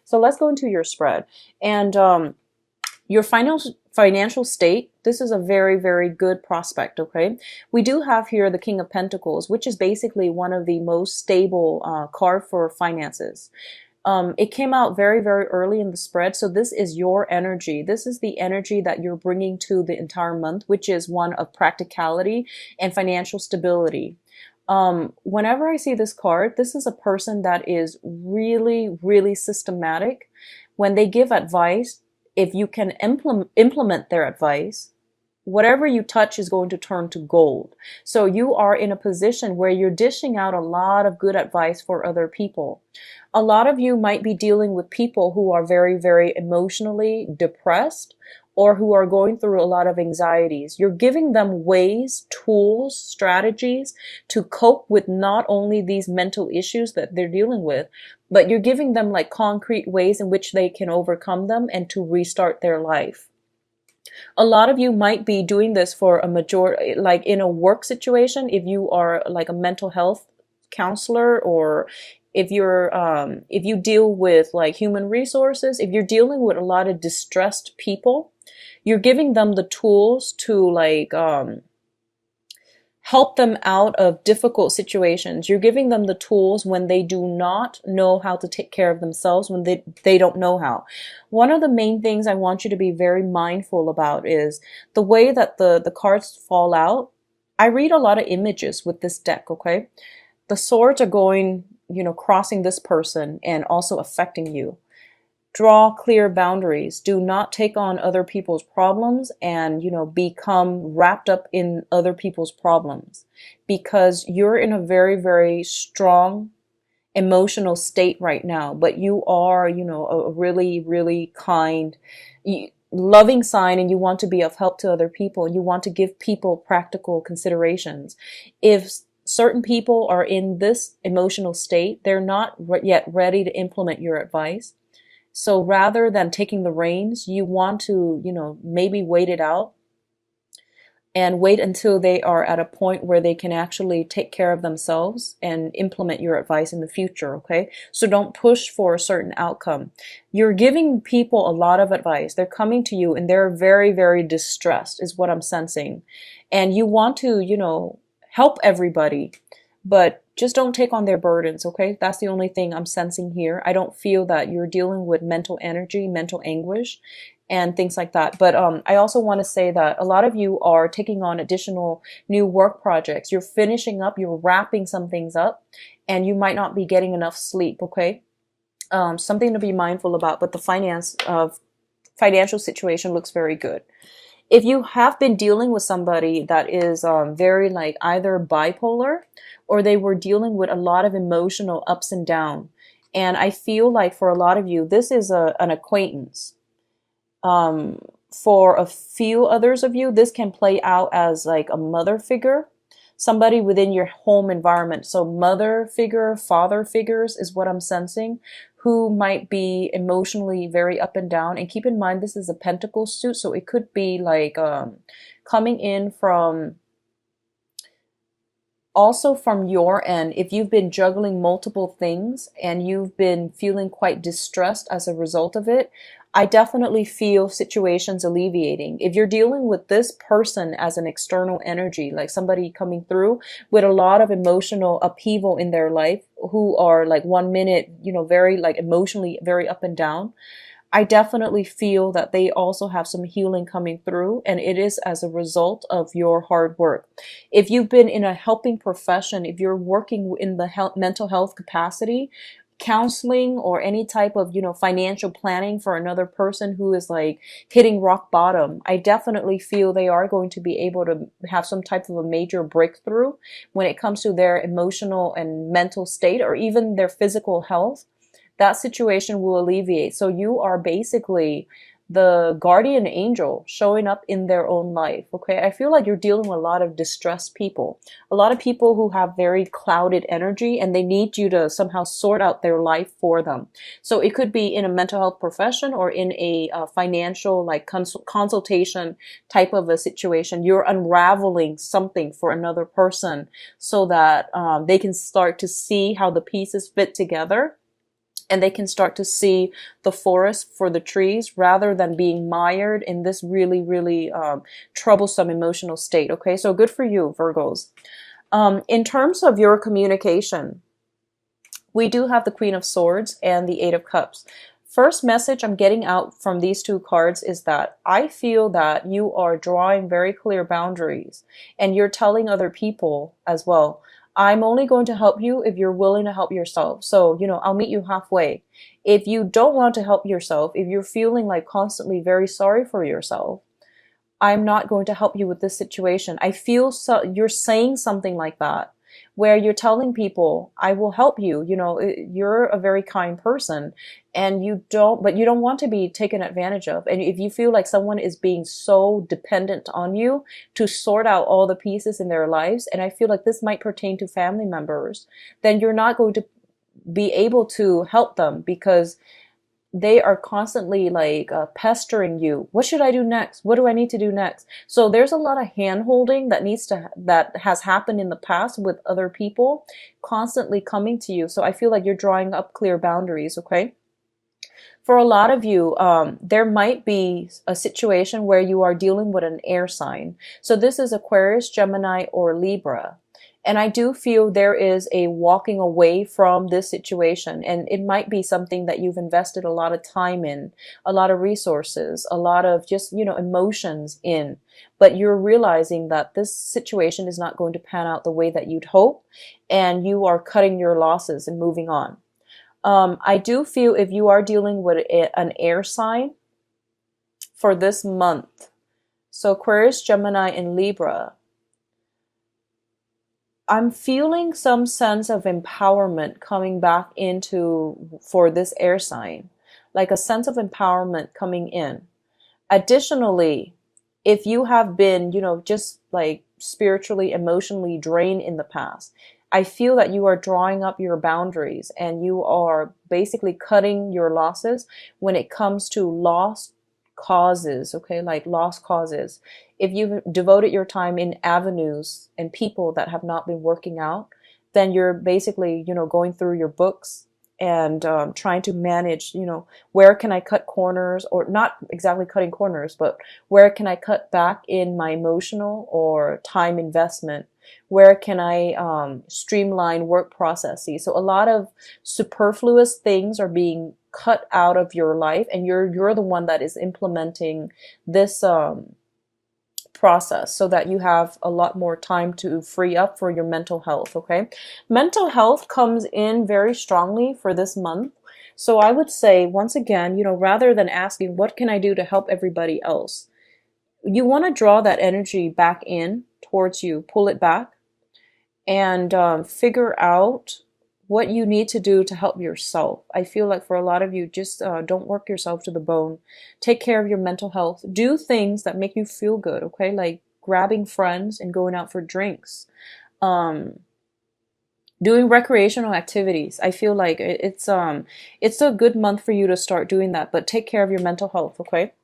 So let's go into your spread. And your financial state, this is a very, very good prospect, okay? We do have here the King of Pentacles, which is basically one of the most stable card for finances. It came out very, very early in the spread. So this is your energy. This is the energy that you're bringing to the entire month, which is one of practicality and financial stability. Whenever I see this card, this is a person that is really, really systematic. When they give advice, if you can implement their advice, whatever you touch is going to turn to gold. So you are in a position where you're dishing out a lot of good advice for other people. A lot of you might be dealing with people who are very, very emotionally depressed or who are going through a lot of anxieties. You're giving them ways, tools, strategies to cope with not only these mental issues that they're dealing with, but you're giving them like concrete ways in which they can overcome them and to restart their life. A lot of you might be doing this for a majority, like in a work situation, if you are like a mental health counselor, or if you deal with like human resources, if you're dealing with a lot of distressed people, you're giving them the tools to like help them out of difficult situations. You're giving them the tools when they do not know how to take care of themselves, when they don't know how. One of the main things I want you to be very mindful about is the way that the cards fall out. I read a lot of images with this deck, okay? The swords are going, crossing this person and also affecting you. Draw clear boundaries. Do not take on other people's problems and, become wrapped up in other people's problems, because you're in a very, very strong emotional state right now. But you are, a really, really kind, loving sign, and you want to be of help to other people. You want to give people practical considerations. If certain people are in this emotional state, they're not yet ready to implement your advice. So rather than taking the reins, you want to, maybe wait it out and wait until they are at a point where they can actually take care of themselves and implement your advice in the future, okay? So don't push for a certain outcome. You're giving people a lot of advice. They're coming to you and they're very, very distressed is what I'm sensing. And you want to, help everybody, but just don't take on their burdens, okay? That's the only thing I'm sensing here. I don't feel that you're dealing with mental energy, mental anguish, and things like that. But I also want to say that a lot of you are taking on additional new work projects. You're finishing up, you're wrapping some things up, and you might not be getting enough sleep, okay? Something to be mindful about, but the financial situation looks very good. If you have been dealing with somebody that is very like either bipolar, or they were dealing with a lot of emotional ups and downs, and I feel like for a lot of you, this is an acquaintance. For a few others of you, this can play out as like a mother figure, somebody within your home environment. So mother figure, father figures is what I'm sensing, who might be emotionally very up and down. And keep in mind, this is a pentacle suit, so it could be like coming in from, also from your end, if you've been juggling multiple things and you've been feeling quite distressed as a result of it, I definitely feel situations alleviating. If you're dealing with this person as an external energy, like somebody coming through with a lot of emotional upheaval in their life, who are like 1 minute, very like emotionally very up and down, I definitely feel that they also have some healing coming through, and it is as a result of your hard work. If you've been in a helping profession, if you're working in the mental health capacity, counseling or any type of, financial planning for another person who is like hitting rock bottom, I definitely feel they are going to be able to have some type of a major breakthrough when it comes to their emotional and mental state, or even their physical health. That situation will alleviate. So you are basically the guardian angel showing up in their own life, okay? I feel like you're dealing with a lot of distressed people, a lot of people who have very clouded energy, and they need you to somehow sort out their life for them. So it could be in a mental health profession or in a financial like consultation type of a situation. You're unraveling something for another person so that they can start to see how the pieces fit together. and they can start to see the forest for the trees rather than being mired in this really, really troublesome emotional state. Okay, so good for you, Virgos. In terms of your communication, we do have the Queen of Swords and the Eight of Cups. First message I'm getting out from these two cards is that I feel that you are drawing very clear boundaries, and you're telling other people as well, I'm only going to help you if you're willing to help yourself. So, I'll meet you halfway. If you don't want to help yourself, if you're feeling like constantly very sorry for yourself, I'm not going to help you with this situation. I feel so you're saying something like that, where you're telling people, I will help you. You're a very kind person, and but you don't want to be taken advantage of. And if you feel like someone is being so dependent on you to sort out all the pieces in their lives, and I feel like this might pertain to family members, then you're not going to be able to help them, because they are constantly like pestering you. What should I do next? What do I need to do next? So there's a lot of hand holding that has happened in the past with other people constantly coming to you. So I feel like you're drawing up clear boundaries. Okay. For a lot of you, there might be a situation where you are dealing with an air sign. So this is Aquarius, Gemini, or Libra. And I do feel there is a walking away from this situation. And it might be something that you've invested a lot of time in, a lot of resources, a lot of just, emotions in. But you're realizing that this situation is not going to pan out the way that you'd hope. And you are cutting your losses and moving on. I do feel if you are dealing with an air sign for this month, so Aquarius, Gemini, and Libra, I'm feeling some sense of empowerment coming back for this air sign, like a sense of empowerment coming in. Additionally, if you have been, just like spiritually, emotionally drained in the past, I feel that you are drawing up your boundaries, and you are basically cutting your losses when it comes to lost causes, okay, like lost causes. If you've devoted your time in avenues and people that have not been working out, then you're basically, going through your books and trying to manage, where can I cut corners, or not exactly cutting corners, but where can I cut back in my emotional or time investment? Where can I streamline work processes? So a lot of superfluous things are being cut out of your life, and you're the one that is implementing this process so that you have a lot more time to free up for your mental health. Okay, mental health comes in very strongly for this month. So I would say, once again, rather than asking what can I do to help everybody else, you want to draw that energy back in towards you, pull it back, and figure out what you need to do to help yourself. I feel like for a lot of you, just don't work yourself to the bone. Take care of your mental health. Do things that make you feel good, okay? Like grabbing friends and going out for drinks. Doing recreational activities. I feel like it's a good month for you to start doing that, but take care of your mental health, okay?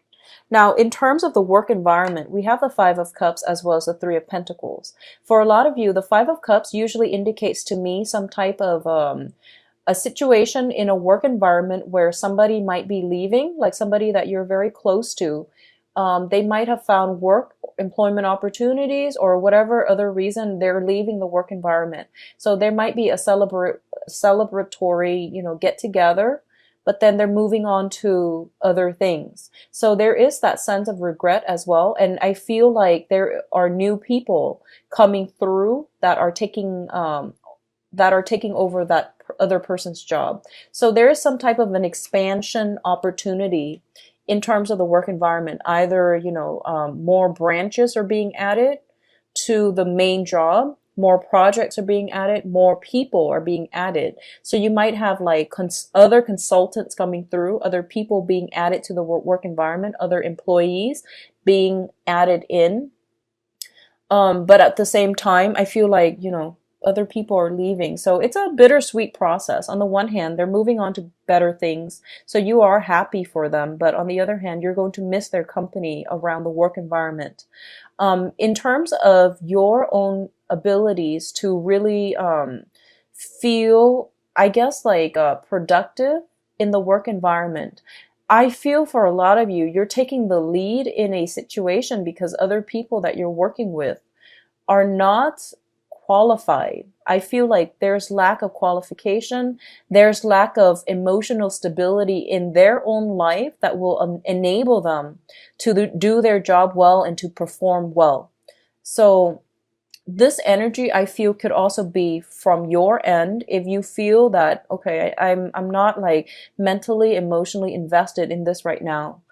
Now, in terms of the work environment, we have the Five of Cups as well as the Three of Pentacles. For a lot of you, the Five of Cups usually indicates to me some type of a situation in a work environment where somebody might be leaving, like somebody that you're very close to. They might have found work, employment opportunities, or whatever other reason they're leaving the work environment. So there might be a celebratory, get together, but then they're moving on to other things. So there is that sense of regret as well. And I feel like there are new people coming through that are taking over that other person's job. So there is some type of an expansion opportunity in terms of the work environment. Either, more branches are being added to the main job, more projects are being added, more people are being added. So you might have like other consultants coming through, other people being added to the work environment, other employees being added in. But at the same time, I feel like, other people are leaving. So it's a bittersweet process. On the one hand, they're moving on to better things. So you are happy for them. But on the other hand, you're going to miss their company around the work environment. In terms of your own abilities to really feel, I guess, like productive in the work environment. I feel for a lot of you, you're taking the lead in a situation because other people that you're working with are not qualified. I feel like there's lack of qualification. There's lack of emotional stability in their own life that will enable them to do their job well and to perform well. So this energy I feel could also be from your end if you feel that, okay, I'm not like mentally, emotionally invested in this right now.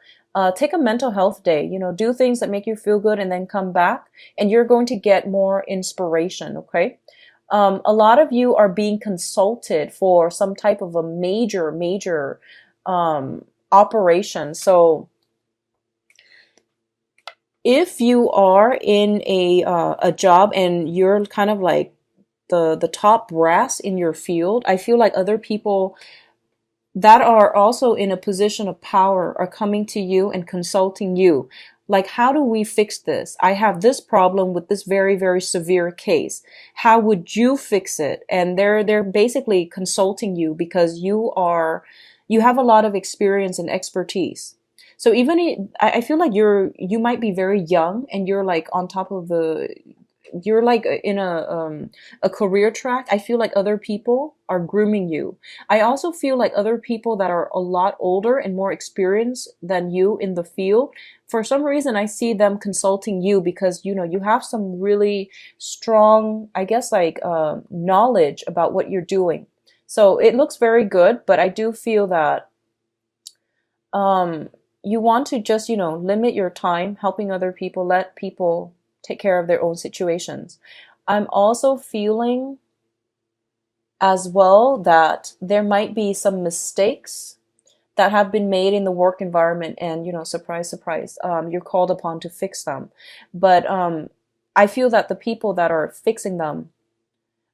Take a mental health day, do things that make you feel good and then come back and you're going to get more inspiration. Okay. A lot of you are being consulted for some type of a major operation. So if you are in a job and you're kind of like the top brass in your field, I feel like other people that are also in a position of power are coming to you and consulting you. Like, how do we fix this? I have this problem with this very severe case. How would you fix it? And they're basically consulting you because you have a lot of experience and expertise. So even I feel like you might be very young and you're like on top of you're like in a career track. I feel like other people are grooming you. I also feel like other people that are a lot older and more experienced than you in the field, for some reason I see them consulting you because you have some really strong, I guess, like knowledge about what you're doing. So it looks very good, but I do feel that you want to just limit your time helping other people, let people take care of their own situations. I'm also feeling as well that there might be some mistakes that have been made in the work environment and, surprise, surprise, you're called upon to fix them. But I feel that the people that are fixing them,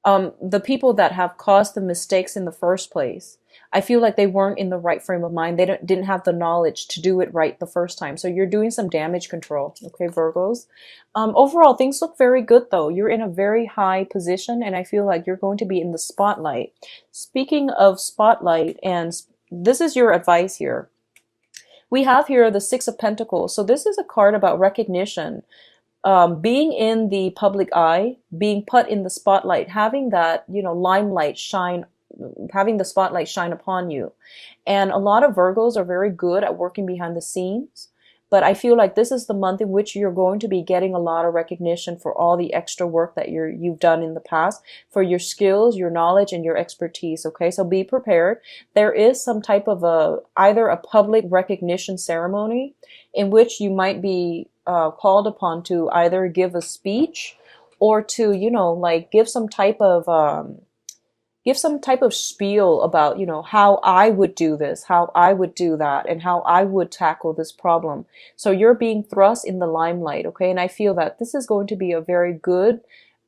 the people that have caused the mistakes in the first place, I feel like they weren't in the right frame of mind. They didn't have the knowledge to do it right the first time. So you're doing some damage control. Okay, Virgos. Overall, things look very good though. You're in a very high position and I feel like you're going to be in the spotlight. Speaking of spotlight, and this is your advice here. We have here the Six of Pentacles. So this is a card about recognition. Being in the public eye, being put in the spotlight, having that, limelight shine, having the spotlight shine upon you. And a lot of Virgos are very good at working behind the scenes, but I feel like this is the month in which you're going to be getting a lot of recognition for all the extra work that you've done in the past, for your skills, your knowledge, and your expertise. Okay, so be prepared. There is some type of either a public recognition ceremony in which you might be called upon to either give a speech or to, like give some type of spiel about, how I would do this, how I would do that, and how I would tackle this problem. So you're being thrust in the limelight, okay? And I feel that this is going to be a very good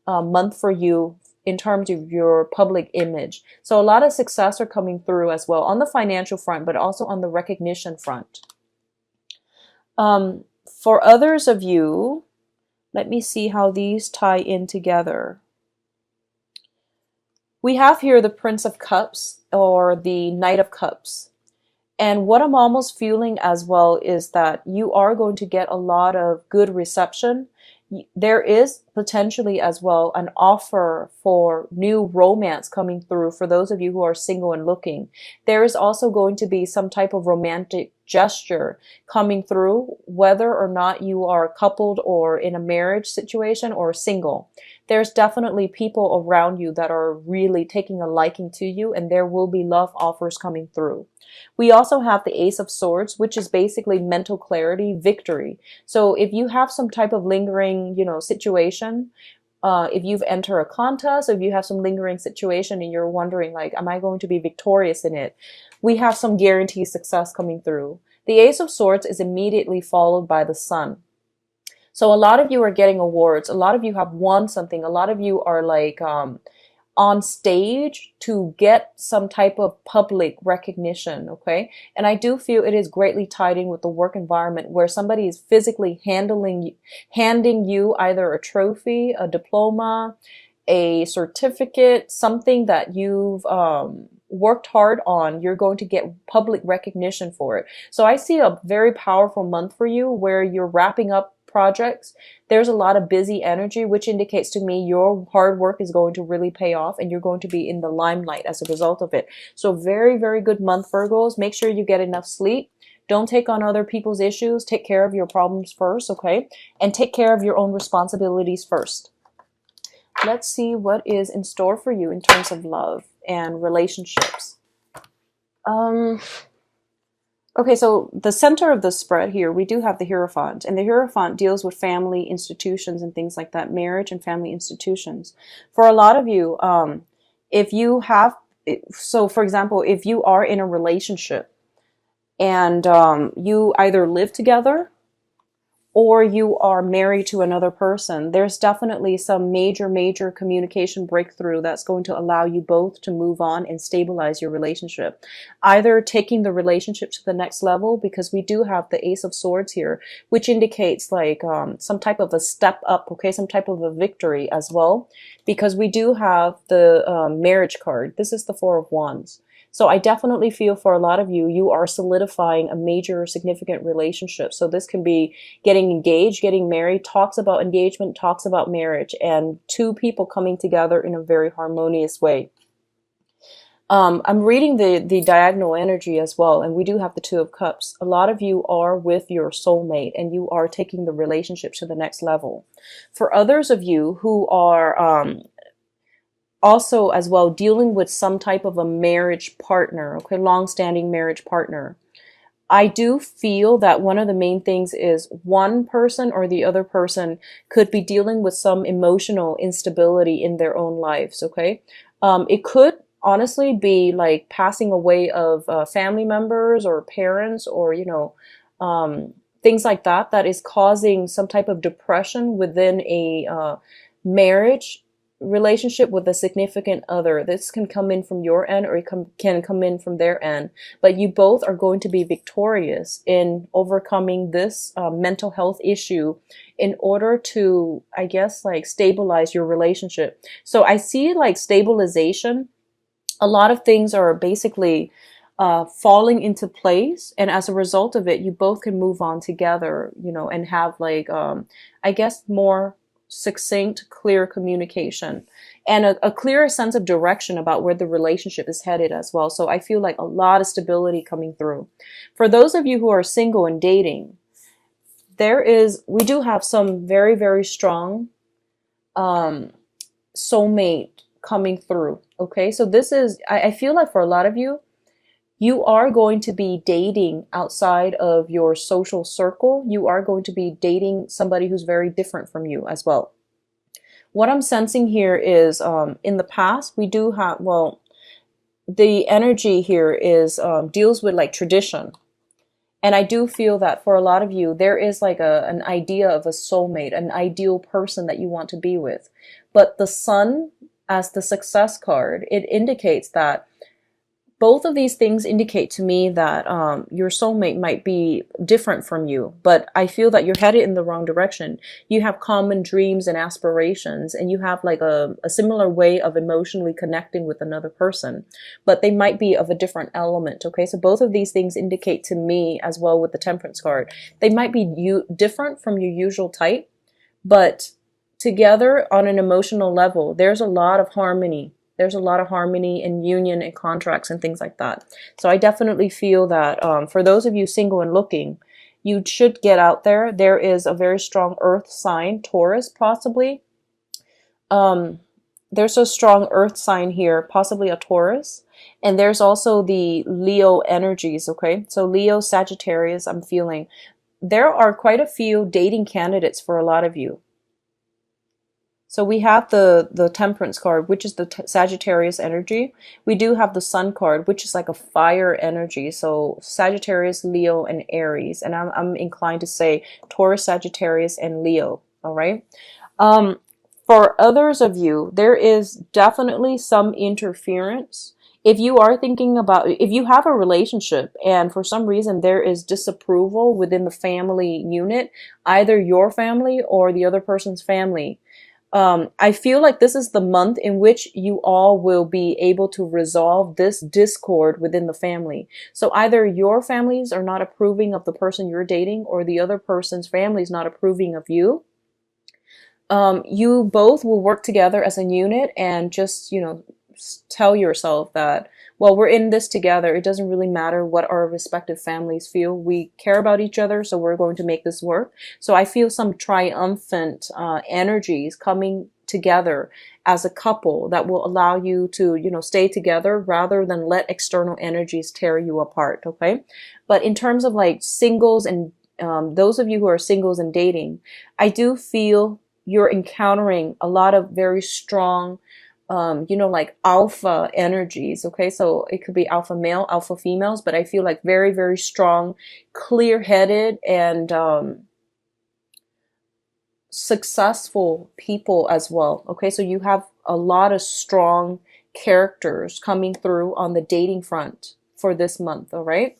month for you in terms of your public image. So a lot of success are coming through as well on the financial front, but also on the recognition front. For others of you, let me see how these tie in together. We have here the Prince of Cups or the Knight of Cups. And what I'm almost feeling as well is that you are going to get a lot of good reception. There is potentially as well an offer for new romance coming through for those of you who are single and looking. There is also going to be some type of romantic gesture coming through, whether or not you are coupled or in a marriage situation or single. There's definitely people around you that are really taking a liking to you, and there will be love offers coming through. We also have the Ace of Swords, which is basically mental clarity, victory. So if you have some type of lingering, situation, if you've entered a contest, or if you have some lingering situation and you're wondering, like, am I going to be victorious in it? We have some guaranteed success coming through. The Ace of Swords is immediately followed by the Sun. So a lot of you are getting awards. A lot of you have won something. A lot of you are like on stage to get some type of public recognition, okay? And I do feel it is greatly tied in with the work environment where somebody is physically handing you either a trophy, a diploma, a certificate, something that you've worked hard on, you're going to get public recognition for it. So I see a very powerful month for you where you're wrapping up projects. There's a lot of busy energy, which indicates to me your hard work is going to really pay off and you're going to be in the limelight as a result of it. So very, very good month, Virgos. Make sure you get enough sleep. Don't take on other people's issues. Take care of your problems first, okay? And take care of your own responsibilities first. Let's see what is in store for you in terms of love and relationships. Okay, so the center of the spread here, we do have the Hierophant, and the Hierophant deals with family institutions and things like that, marriage and family institutions. For a lot of you, if you have, so for example, if you are in a relationship and you either live together or you are married to another person, there's definitely some major communication breakthrough that's going to allow you both to move on and stabilize your relationship. Either taking the relationship to the next level, because we do have the Ace of Swords here, which indicates like some type of a step up, okay, some type of a victory as well, because we do have the marriage card. This is the Four of Wands. So I definitely feel for a lot of you, you are solidifying a major significant relationship. So this can be getting engaged, getting married, talks about engagement, talks about marriage, and two people coming together in a very harmonious way. I'm reading the diagonal energy as well, and we do have the Two of Cups. A lot of you are with your soulmate, and you are taking the relationship to the next level. For others of you who are also as well dealing with some type of a marriage partner, okay, long-standing marriage partner, I do feel that one of the main things is one person or the other person could be dealing with some emotional instability in their own lives, okay? It could honestly be like passing away of family members or parents or, you know, things like that, that is causing some type of depression within a marriage relationship with a significant other. This can come in from your end or it can come in from their end, but you both are going to be victorious in overcoming this mental health issue in order to, I guess, like stabilize your relationship. So I see like stabilization. A lot of things are basically falling into place, and as a result of it, you both can move on together, you know, and have like I guess more succinct, clear communication and a clearer sense of direction about where the relationship is headed as well. So I feel like a lot of stability coming through. For those of you who are single and dating, we do have some very strong soulmate coming through. Okay, so this is, I feel like for a lot of you, you are going to be dating outside of your social circle. You are going to be dating somebody who's very different from you as well. What I'm sensing here is in the past, we do have, well, the energy here is deals with like tradition. And I do feel that for a lot of you, there is like an idea of a soulmate, an ideal person that you want to be with. But the Sun, as the success card, it indicates that both of these things indicate to me that your soulmate might be different from you, but I feel that you're headed in the wrong direction. You have common dreams and aspirations, and you have like a similar way of emotionally connecting with another person, but they might be of a different element, okay? So both of these things indicate to me as well with the Temperance card. They might be different from your usual type, but together on an emotional level, there's a lot of harmony. There's a lot of harmony and union and contracts and things like that. So I definitely feel that for those of you single and looking, you should get out there. There is a very strong earth sign, Taurus possibly. There's a strong earth sign here, possibly a Taurus. And there's also the Leo energies, okay? So Leo, Sagittarius, I'm feeling. There are quite a few dating candidates for a lot of you. So we have the Temperance card, which is the Sagittarius energy. We do have the Sun card, which is like a fire energy. So Sagittarius, Leo, and Aries. And I'm inclined to say Taurus, Sagittarius, and Leo. All right. For others of you, there is definitely some interference. If you are thinking about, if you have a relationship and for some reason there is disapproval within the family unit, either your family or the other person's family, I feel like this is the month in which you all will be able to resolve this discord within the family. So either your families are not approving of the person you're dating, or the other person's family is not approving of you. You both will work together as a unit and just, tell yourself that, well, we're in this together. It doesn't really matter what our respective families feel. We care about each other, so we're going to make this work. So I feel some triumphant energies coming together as a couple that will allow you to, stay together rather than let external energies tear you apart. Okay. But in terms of like singles and those of you who are singles and dating, I do feel you're encountering a lot of very strong, like alpha energies. Okay. So it could be alpha male, alpha females, but I feel like very, very strong, clear headed, and, successful people as well. Okay. So you have a lot of strong characters coming through on the dating front for this month. All right.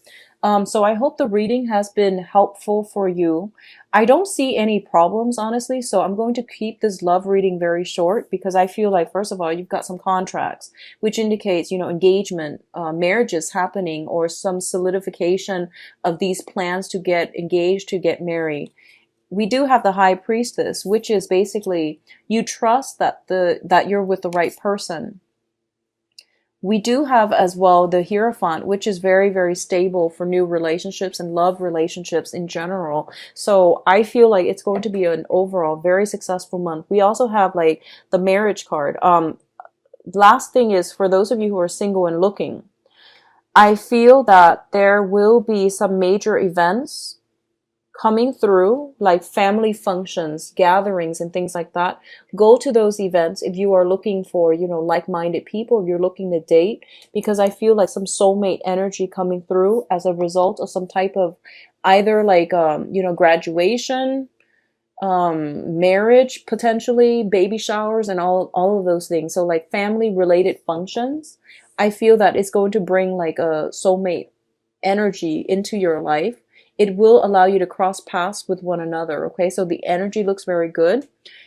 So I hope the reading has been helpful for you. I don't see any problems, honestly, so I'm going to keep this love reading very short because I feel like, first of all, you've got some contracts, which indicates, engagement, marriages happening, or some solidification of these plans to get engaged, to get married. We do have the High Priestess, which is basically you trust that you're with the right person. We do have as well the Hierophant, which is very, very stable for new relationships and love relationships in general. So I feel like it's going to be an overall very successful month. We also have like the marriage card. Last thing is, for those of you who are single and looking, I feel that there will be some major events coming through, like family functions, gatherings, and things like that. Go to those events if you are looking for, like-minded people, if you're looking to date, because I feel like some soulmate energy coming through as a result of some type of either like, graduation, marriage, potentially baby showers, and all of those things. So like family related functions, I feel that it's going to bring like a soulmate energy into your life. It will allow you to cross paths with one another. Okay. So the energy looks very good.